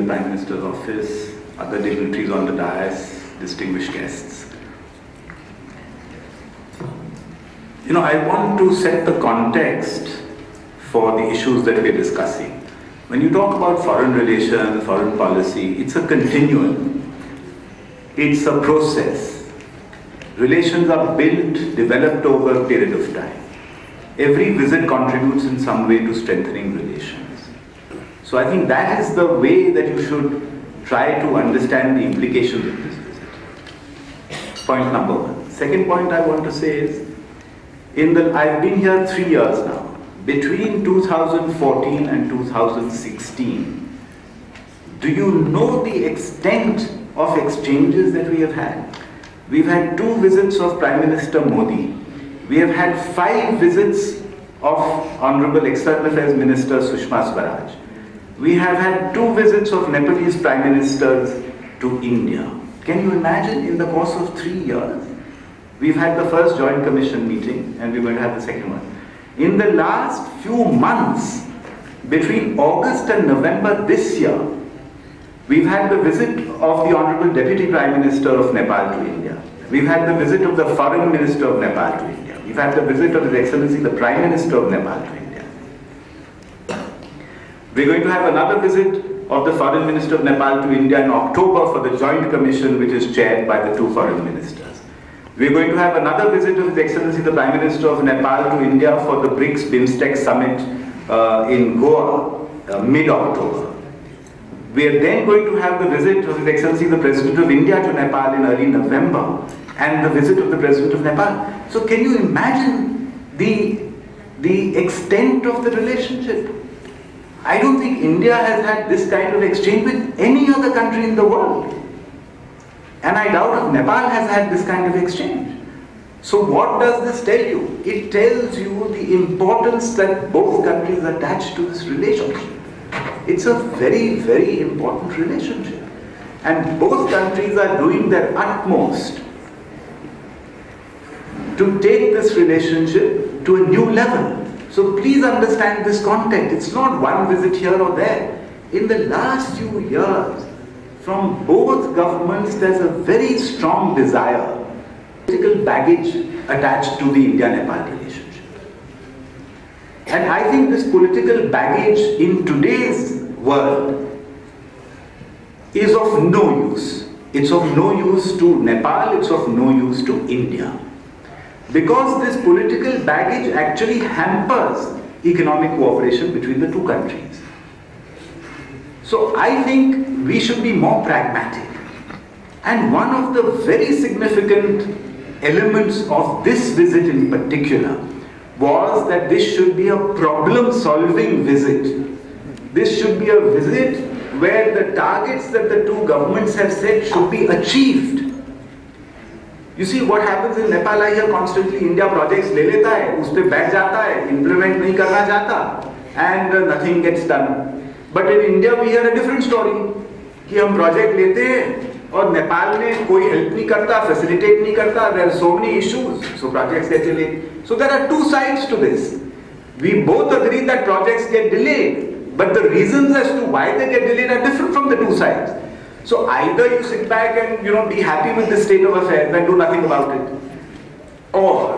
Prime Minister's office, other dignitaries on the dais, distinguished guests. You know, I want to set the context for the issues that we're discussing. When you talk about foreign relations, foreign policy, it's a continuum. It's a process. Relations are built, developed over a period of time. Every visit contributes in some way to strengthening relations. So I think that is the way that you should try to understand the implications of this visit. Point number one. Second point I want to say is, I've been here 3 years now. Between 2014 and 2016, do you know the extent of exchanges that we have had? We've had 2 visits of Prime Minister Modi. We have had 5 visits of Honorable External Affairs Minister Sushma Swaraj. We have had 2 visits of Nepalese Prime Ministers to India. Can you imagine, in the course of 3 years? We've had the first Joint Commission meeting and we're going to have the second one. In the last few months, between August and November this year, we've had the visit of the Honorable Deputy Prime Minister of Nepal to India. We've had the visit of the Foreign Minister of Nepal to India. We've had the visit of His Excellency the Prime Minister of Nepal to India. We're going to have another visit of the Foreign Minister of Nepal to India in October for the Joint Commission, which is chaired by the 2 foreign ministers. We're going to have another visit of His Excellency the Prime Minister of Nepal to India for the BRICS BIMSTEC Summit in Goa, mid-October. We are then going to have the visit of His Excellency the President of India to Nepal in early November, and the visit of the President of Nepal. So can you imagine the extent of the relationship? I don't think India has had this kind of exchange with any other country in the world. And I doubt if Nepal has had this kind of exchange. So what does this tell you? It tells you the importance that both countries attach to this relationship. It's a very, very important relationship. And both countries are doing their utmost to take this relationship to a new level. So please understand this context. It's not one visit here or there. In the last few years, from both governments, there's a very strong desire, political baggage attached to the India-Nepal relationship. And I think this political baggage in today's world is of no use. It's of no use to Nepal, it's of no use to India. Because this political baggage actually hampers economic cooperation between the 2 countries. So I think we should be more pragmatic. And one of the very significant elements of this visit in particular was that this should be a problem-solving visit. This should be a visit where the targets that the 2 governments have set should be achieved. You see what happens in Nepal, I hear constantly, India projects le leta hai, us pe baith jata hai, implement nahi karna chahta, and nothing gets done. But in India we hear a different story, कि हम project लेते हैं और नेपाल में कोई help नहीं करता, facilitate नहीं करता, there are so many issues, so projects get delayed. So there are 2 sides to this. We both agree that projects get delayed, but the reasons as to why they get delayed are different from the 2 sides. So either you sit back and be happy with the state of affairs and do nothing about it, or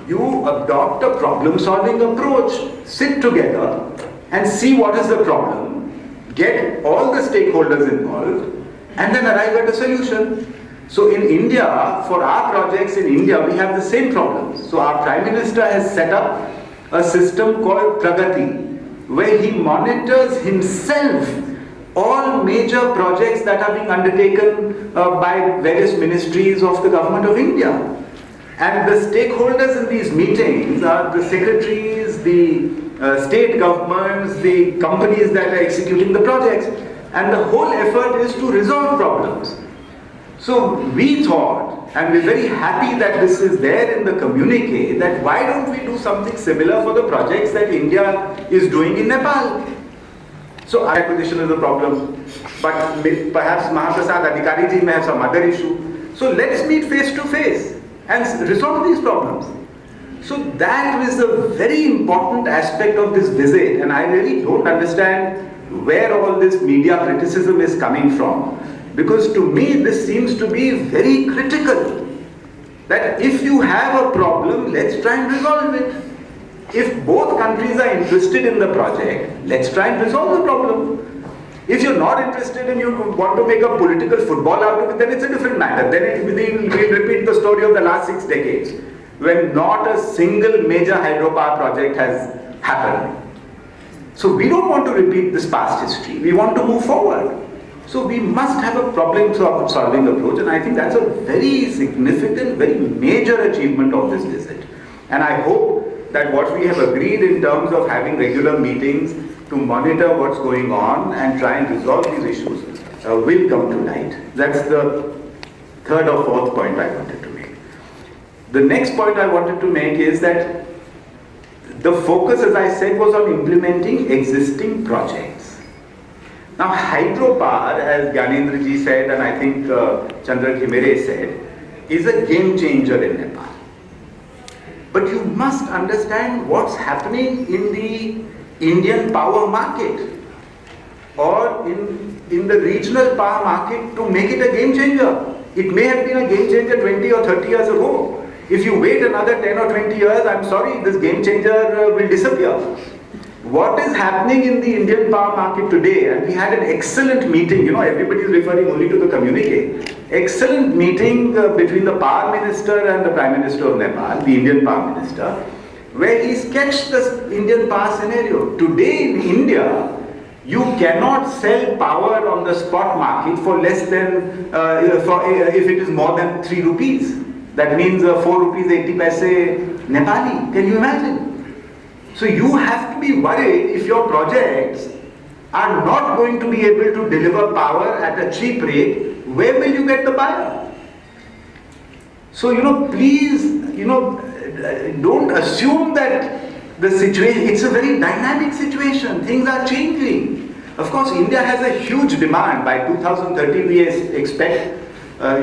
you adopt a problem-solving approach, sit together and see what is the problem, get all the stakeholders involved, and then arrive at a solution. So in India, for our projects in India, we have the same problems. So our Prime Minister has set up a system called Pragati, where he monitors himself all major projects that are being undertaken by various ministries of the government of India. And the stakeholders in these meetings are the secretaries, the state governments, the companies that are executing the projects. And the whole effort is to resolve problems. So we thought, and we're very happy that this is there in the communique, that why don't we do something similar for the projects that India is doing in Nepal? So acquisition is a problem, but perhaps Mahaprasad Adhikari ji may have some other issue. So let's meet face to face and resolve these problems. So that is a very important aspect of this visit, and I really don't understand where all this media criticism is coming from. Because to me, this seems to be very critical. That if you have a problem, let's try and resolve it. If both countries are interested in the project, let's try and resolve the problem. If you're not interested and you want to make a political football out of it, then it's a different matter. Then we'll repeat the story of the last 6 decades, when not a single major hydropower project has happened. So we don't want to repeat this past history. We want to move forward. So we must have a problem-solving approach, and I think that's a very significant, very major achievement of this visit. And I hope that what we have agreed in terms of having regular meetings to monitor what's going on and try and resolve these issues will come to light. That's the third or fourth point I wanted to make. The next point I wanted to make is that the focus, as I said, was on implementing existing projects. Now, hydropower, as Gyanendra said, and I think Chandra Khimere said, is a game changer in Nepal. But you must understand what's happening in the Indian power market or in the regional power market to make it a game changer. It may have been a game changer 20 or 30 years ago. If you wait another 10 or 20 years, I'm sorry, this game changer will disappear. What is happening in the Indian power market today, and we had an excellent meeting, everybody is referring only to the communique, excellent meeting between the power minister and the Prime Minister of Nepal, the Indian power minister, where he sketched the Indian power scenario. Today in India, you cannot sell power on the spot market for less than, if it is more than 3 rupees. That means 4 rupees 80 paise Nepali. Can you imagine? So you have to be worried if your projects are not going to be able to deliver power at a cheap rate. Where will you get the buyer? So, please, don't assume that the situation, it's a very dynamic situation. Things are changing. Of course, India has a huge demand. By 2030, we expect, a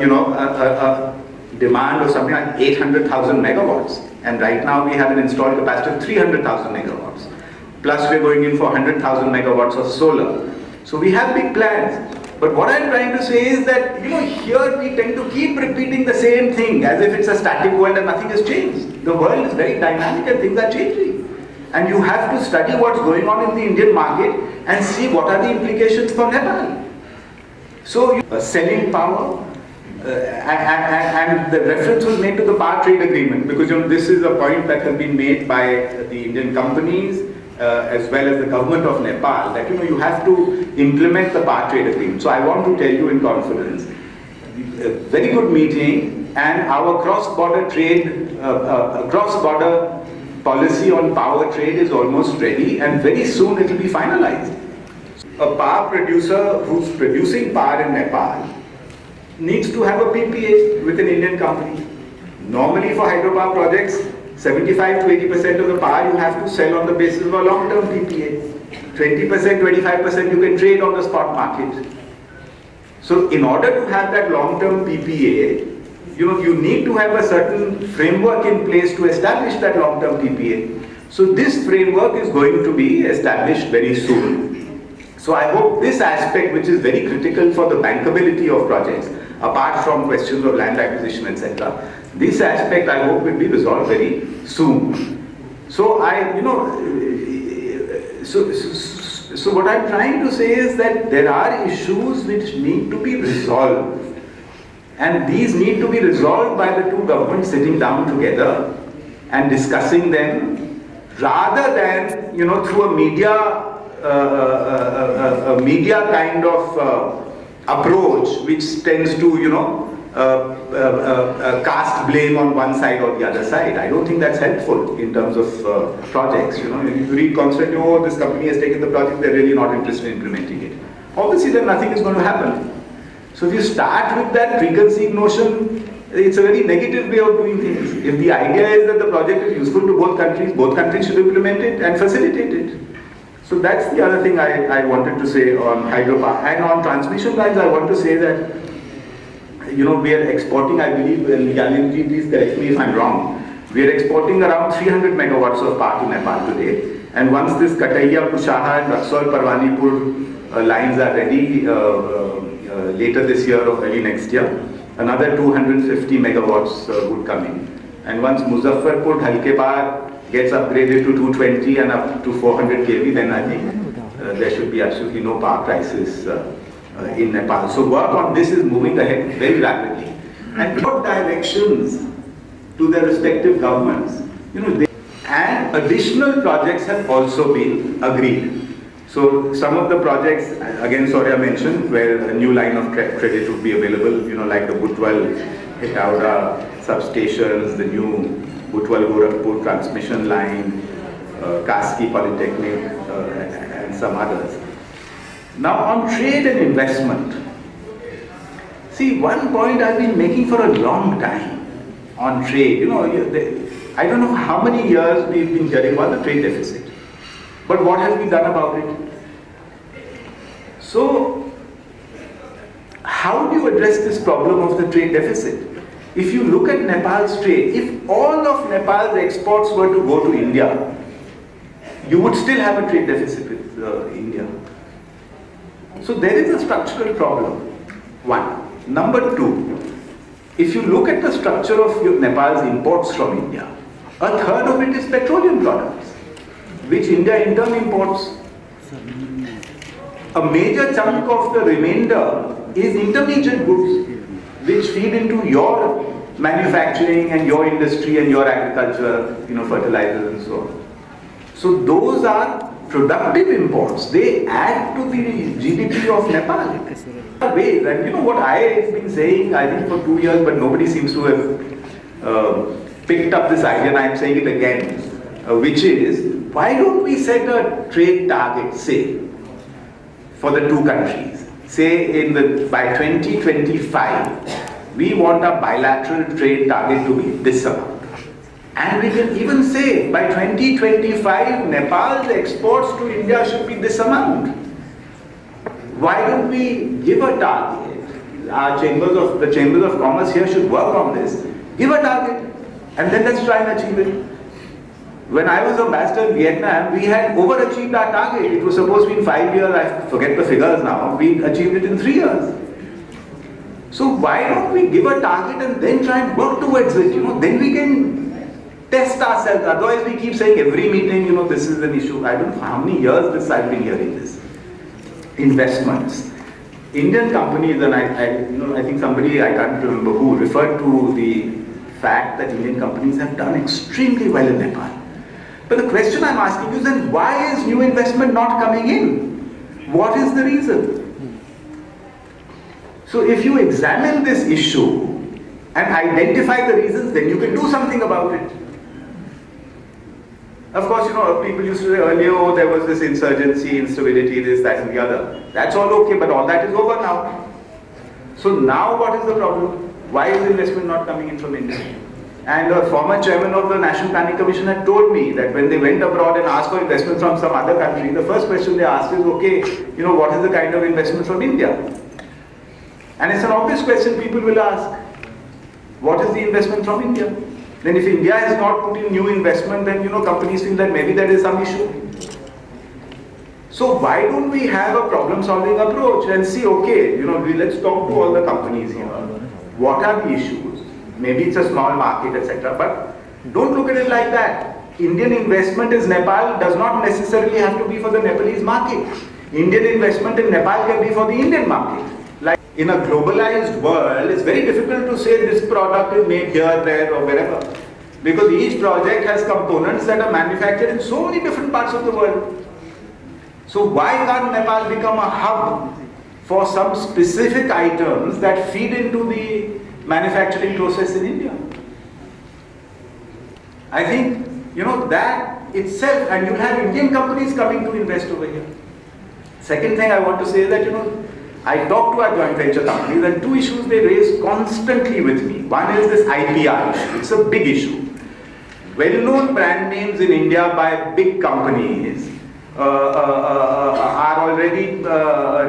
demand of something like 800,000 megawatts. And right now we have an installed capacity of 300,000 megawatts. Plus we're going in for 100,000 megawatts of solar. So we have big plans. But what I'm trying to say is that, here we tend to keep repeating the same thing as if it's a static world and nothing has changed. The world is very dynamic and things are changing. And you have to study what's going on in the Indian market and see what are the implications for Nepal. So selling power, and the reference was made to the power trade agreement, because this is a point that has been made by the Indian companies as well as the government of Nepal, that you have to implement the power trade agreement. So I want to tell you in confidence, a very good meeting, and our cross-border trade, cross-border policy on power trade is almost ready, and very soon it will be finalized. A power producer who's producing power in Nepal needs to have a PPA with an Indian company. Normally for hydropower projects, 75 to 80% of the power you have to sell on the basis of a long-term PPA. 20%, 25% you can trade on the spot market. So in order to have that long-term PPA, you need to have a certain framework in place to establish that long-term PPA. So this framework is going to be established very soon. So I hope this aspect, which is very critical for the bankability of projects, apart from questions of land acquisition, etc., this aspect I hope will be resolved very soon. So so what I'm trying to say is that there are issues which need to be resolved, and these need to be resolved by the two governments sitting down together and discussing them, rather than through a media kind of approach which tends to cast blame on one side or the other side. I don't think that's helpful in terms of projects. If you read constantly, oh, this company has taken the project, they're really not interested in implementing it. Obviously then nothing is going to happen. So if you start with that preconceived notion, it's a very negative way of doing things. If the idea is that the project is useful to both countries should implement it and facilitate it. So that's the other thing I wanted to say on hydropower. And on transmission lines, I want to say that, we are exporting, I believe, and Yalinji, please correct me if I'm wrong, we are exporting around 300 megawatts of power to Nepal today. And once this Kataiya, Pushaha and Raksol Parwanipur lines are ready later this year or early next year, another 250 megawatts would come in. And once Muzaffarpur, Halkebar gets upgraded to 220 and up to 400 kV, then I think there should be absolutely no power crisis in Nepal. So work on this is moving ahead very rapidly. And what directions to their respective governments, and additional projects have also been agreed. So some of the projects, again Surya mentioned, where a new line of credit would be available, like the Butwal, Hetauda substations, the new Butwal Gorakhpur transmission line, Kaski Polytechnic, and some others. Now on trade and investment, see, one point I've been making for a long time on trade. I don't know how many years we've been hearing about the trade deficit, but what have we done about it? So, how do you address this problem of the trade deficit? If you look at Nepal's trade, if all of Nepal's exports were to go to India, you would still have a trade deficit with India. So there is a structural problem, one. Number two, if you look at the structure of Nepal's imports from India, a third of it is petroleum products, which India in turn imports. A major chunk of the remainder is intermediate goods, which feed into your manufacturing and your industry and your agriculture, fertilizers and so on. So those are productive imports. They add to the GDP of Nepal. Ways, and what I have been saying, I think for 2 years, but nobody seems to have picked up this idea, and I am saying it again, which is, why don't we set a trade target, say, for the two countries? Say by 2025, we want a bilateral trade target to be this amount. And we can even say by 2025, Nepal's exports to India should be this amount. Why don't we give a target? The chambers of commerce here should work on this. Give a target, and then let's try and achieve it. When I was ambassador in Vietnam, we had overachieved our target. It was supposed to be in 5 years. I forget the figures now. We achieved it in 3 years. So why don't we give a target and then try and work towards it? Then we can test ourselves. Otherwise, we keep saying every meeting, this is an issue. I don't know how many years I've been hearing this. Investments. Indian companies, and I think somebody, I can't remember who, referred to the fact that Indian companies have done extremely well in Nepal. But the question I'm asking is, then why is new investment not coming in? What is the reason? So if you examine this issue and identify the reasons, then you can do something about it. Of course, people used to say earlier, oh, there was this insurgency, instability, this, that and the other. That's all okay, but all that is over now. So now what is the problem? Why is investment not coming in from India? And a former chairman of the National Planning Commission had told me that when they went abroad and asked for investment from some other country, the first question they asked is, okay, what is the kind of investment from India? And it's an obvious question people will ask. What is the investment from India? Then if India has not put in new investment, then companies feel that maybe there is some issue. So why don't we have a problem-solving approach and see, okay, let's talk to all the companies here. What are the issues? Maybe it's a small market, etc. But don't look at it like that. Indian investment in Nepal does not necessarily have to be for the Nepalese market. Indian investment in Nepal can be for the Indian market. Like in a globalized world, it's very difficult to say this product is made here, there, or wherever. Because each project has components that are manufactured in so many different parts of the world. So why can't Nepal become a hub for some specific items that feed into the manufacturing process in India? I think, that itself, and you'll have Indian companies coming to invest over here. Second thing I want to say is that, I talk to our joint venture companies, and two issues they raise constantly with me. One is this IPR issue. It's a big issue. Well-known brand names in India by big companies are already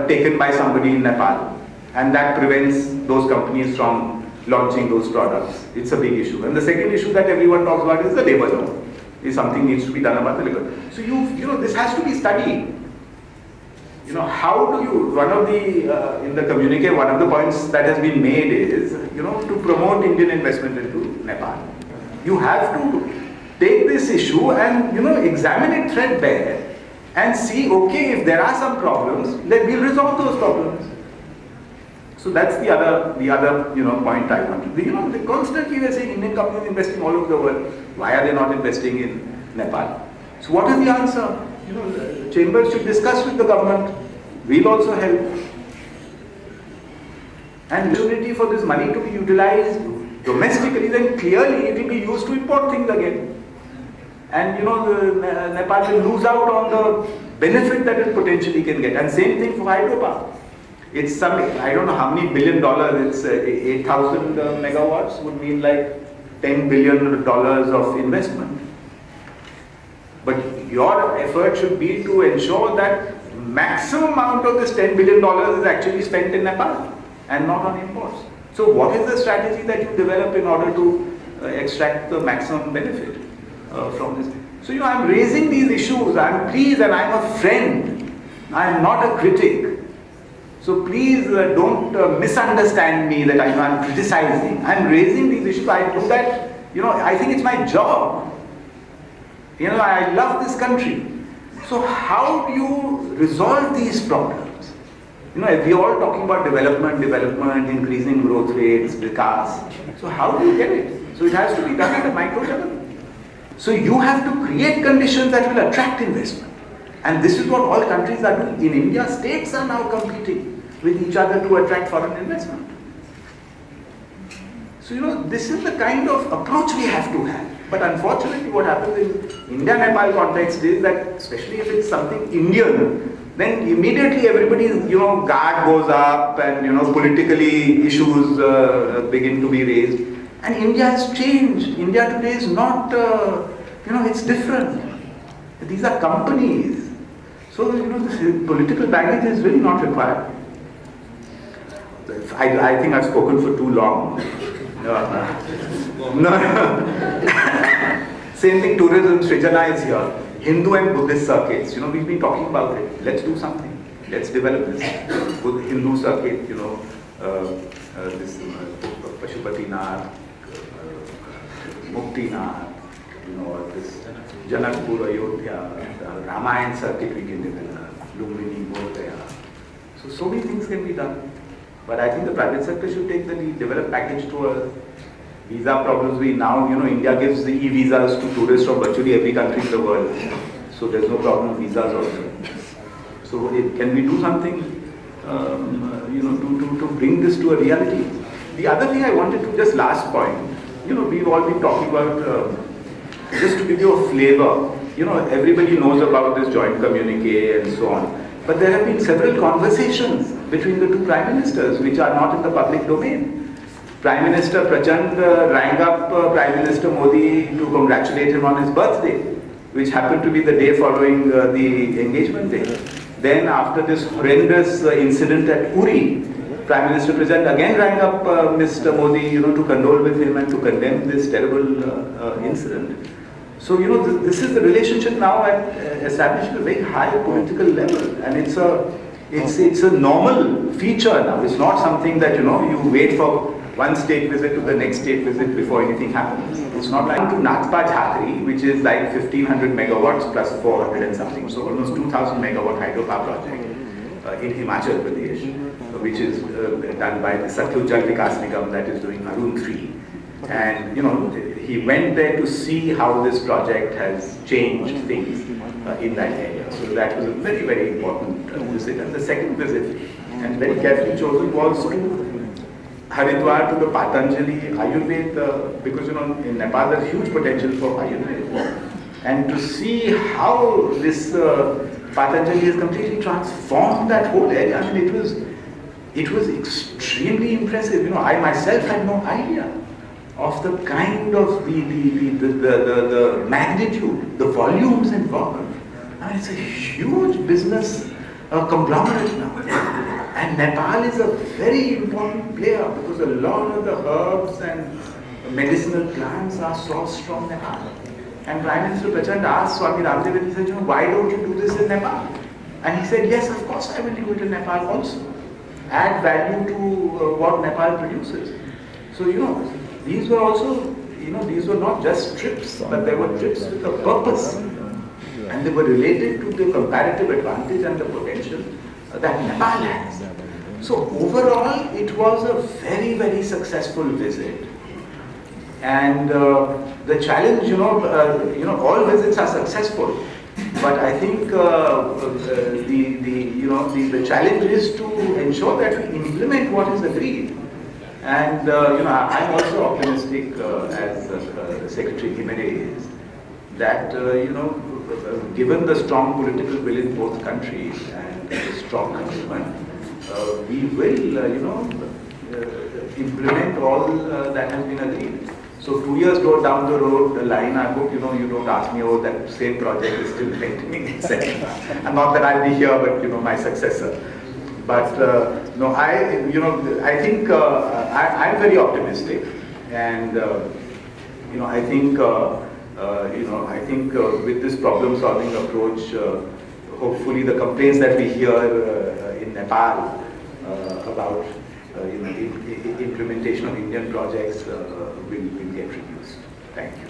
taken by somebody in Nepal, and that prevents those companies from launching those products. It's a big issue. And the second issue that everyone talks about is the labor law. if something needs to be done about the liquor. So this has to be studied. How do you, in the communique, one of the points that has been made is, to promote Indian investment into Nepal. You have to take this issue and, examine it threadbare and see, okay, if there are some problems, then we'll resolve those problems. So that's the other point I want to. They constantly they're saying Indian companies investing all over the world. Why are they not investing in Nepal? So what is the answer? The chambers should discuss with the government. We'll also help. And opportunity for this money to be utilized domestically, then clearly it will be used to import things again. And Nepal will lose out on the benefit that it potentially can get. And same thing for hydropower. It's some, I don't know how many $1 billion, it's 8,000 megawatts would mean like $10 billion of investment. But your effort should be to ensure that maximum amount of this $10 billion is actually spent in Nepal and not on imports. So what is the strategy that you develop in order to extract the maximum benefit from this? So I'm raising these issues, I'm pleased, and I'm a friend. I'm not a critic. So please don't misunderstand me that I'm criticizing. I'm raising these issues. I do that, I think it's my job. I love this country. So how do you resolve these problems? We're all talking about development, increasing growth rates, vikas. So how do you get it? So it has to be done at a micro level. So you have to create conditions that will attract investment. And this is what all countries are doing. In India, states are now competing with each other to attract foreign investment. So this is the kind of approach we have to have. But unfortunately what happens in India-Nepal context is that, especially if it's something Indian, then immediately everybody's, guard goes up and, politically issues begin to be raised. And India has changed. India today is not, it's different. These are companies. So, this political baggage is really not required. I think I've spoken for too long. No. Same thing, tourism, Srijana is here. Hindu and Buddhist circuits, we've been talking about it. Let's do something. Let's develop this Hindu circuit, this Pashupatinath, Muktinath, this Janakpur, Ayodhya, Ramayana circuit we can develop, Lumbini, Bodhgaya. So many things can be done. But I think the private sector should take the lead, develop package tours. Visa problems, India gives the e-visas to tourists from virtually every country in the world. So there's no problem with visas also. So can we do something, to bring this to a reality? The other thing I wanted to, just last point, we've all been talking about, just to give you a flavor, everybody knows about this joint communique and so on. But there have been several conversations between the two prime ministers which are not in the public domain. Prime Minister Prachand rang up Prime Minister Modi to congratulate him on his birthday, which happened to be the day following the engagement day. Then after this horrendous incident at Uri, Prime Minister Prachand again rang up Mr. Modi, to condole with him and to condemn this terrible incident. So, this is the relationship now established at a very high political level, and it's a normal feature now. It's not something that, you wait for one state visit to the next state visit before anything happens. It's not like to Natpa Jhakri, which is like 1500 megawatts plus 400 and something, so almost 2000 megawatt hydropower project in Himachal Pradesh, which is done by the Satluj Jal Vikas Nigam, that is doing Arun 3. And he went there to see how this project has changed things in that area. So that was a very, very important visit. And the second visit, and very carefully chosen, was to Haridwar, to the Patanjali Ayurveda, because in Nepal there's huge potential for Ayurveda. And to see how this Patanjali has completely transformed that whole area. I mean, it was extremely impressive. I myself had no idea of the kind of the magnitude, the volumes involved. I mean, it's a huge business conglomerate now. And Nepal is a very important player because a lot of the herbs and medicinal plants are sourced from Nepal. And Prime Minister Prachand asked Swami Ramdev, and he said, why don't you do this in Nepal? And he said, yes, of course I will do it in Nepal also. Add value to what Nepal produces. So, these were also, these were not just trips, but they were trips with a purpose. And they were related to the comparative advantage and the potential that Nepal has. So overall, it was a very, very successful visit. And the challenge, all visits are successful, but I think the challenge is to ensure that we implement what is agreed. And I'm also optimistic, as Secretary Jimenez is, that given the strong political will in both countries and the strong commitment, we will, implement all that has been agreed. So 2 years down the line, I hope you don't ask me, oh, that same project is still pending, etc. And not that I'll be here, but my successor. But no, I think I'm very optimistic, and I think with this problem-solving approach, hopefully the complaints that we hear in Nepal about implementation of Indian projects will get reduced. Thank you.